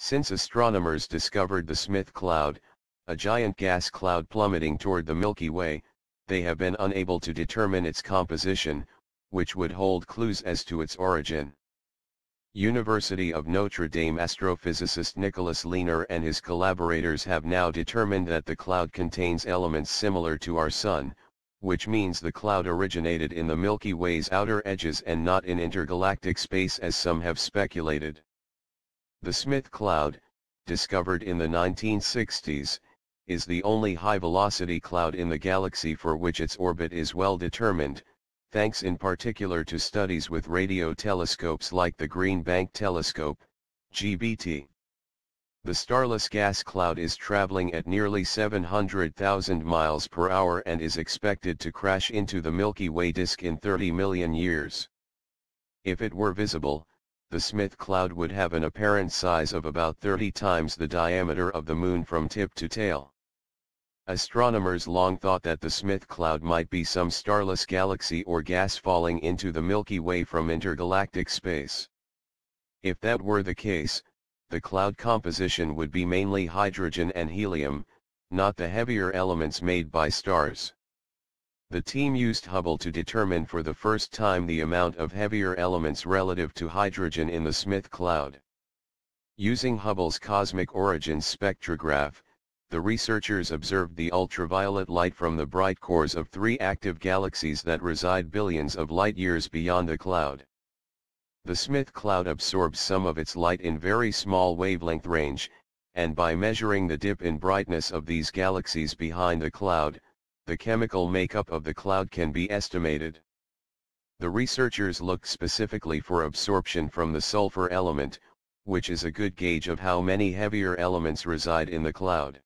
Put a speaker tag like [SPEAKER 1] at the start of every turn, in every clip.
[SPEAKER 1] Since astronomers discovered the Smith cloud, a giant gas cloud plummeting toward the Milky Way, they have been unable to determine its composition, which would hold clues as to its origin. University of Notre Dame astrophysicist Nicholas Lehner and his collaborators have now determined that the cloud contains elements similar to our Sun, which means the cloud originated in the Milky Way's outer edges and not in intergalactic space as some have speculated. The Smith cloud, discovered in the 1960s, is the only high-velocity cloud in the galaxy for which its orbit is well determined, thanks in particular to studies with radio telescopes like the Green Bank Telescope, GBT. The starless gas cloud is traveling at nearly 700,000 miles per hour and is expected to crash into the Milky Way disk in 30 million years. If it were visible, the Smith cloud would have an apparent size of about 30 times the diameter of the Moon from tip to tail. Astronomers long thought that the Smith cloud might be some starless galaxy or gas falling into the Milky Way from intergalactic space. If that were the case, the cloud composition would be mainly hydrogen and helium, not the heavier elements made by stars. The team used Hubble to determine for the first time the amount of heavier elements relative to hydrogen in the Smith cloud. Using Hubble's cosmic origins spectrograph, the researchers observed the ultraviolet light from the bright cores of 3 active galaxies that reside billions of light-years beyond the cloud. The Smith cloud absorbs some of its light in very small wavelength range, and by measuring the dip in brightness of these galaxies behind the cloud, the chemical makeup of the cloud can be estimated. The researchers looked specifically for absorption from the sulfur element, which is a good gauge of how many heavier elements reside in the cloud.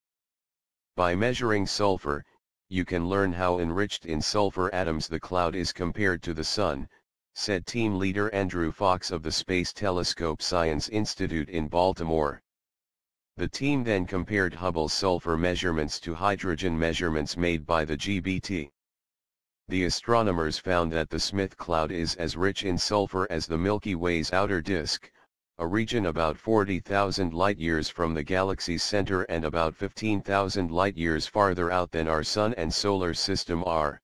[SPEAKER 1] By measuring sulfur, you can learn how enriched in sulfur atoms the cloud is compared to the Sun, said team leader Andrew Fox of the Space Telescope Science Institute in Baltimore. The team then compared Hubble's sulfur measurements to hydrogen measurements made by the GBT. The astronomers found that the Smith cloud is as rich in sulfur as the Milky Way's outer disk, a region about 40,000 light-years from the galaxy's center and about 15,000 light-years farther out than our Sun and Solar System are.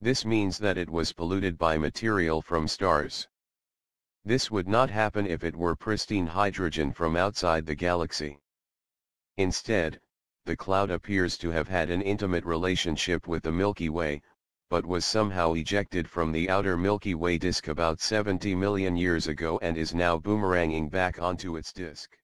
[SPEAKER 1] This means that it was polluted by material from stars. This would not happen if it were pristine hydrogen from outside the galaxy. Instead, the cloud appears to have had an intimate relationship with the Milky Way, but was somehow ejected from the outer Milky Way disk about 70 million years ago and is now boomeranging back onto its disk.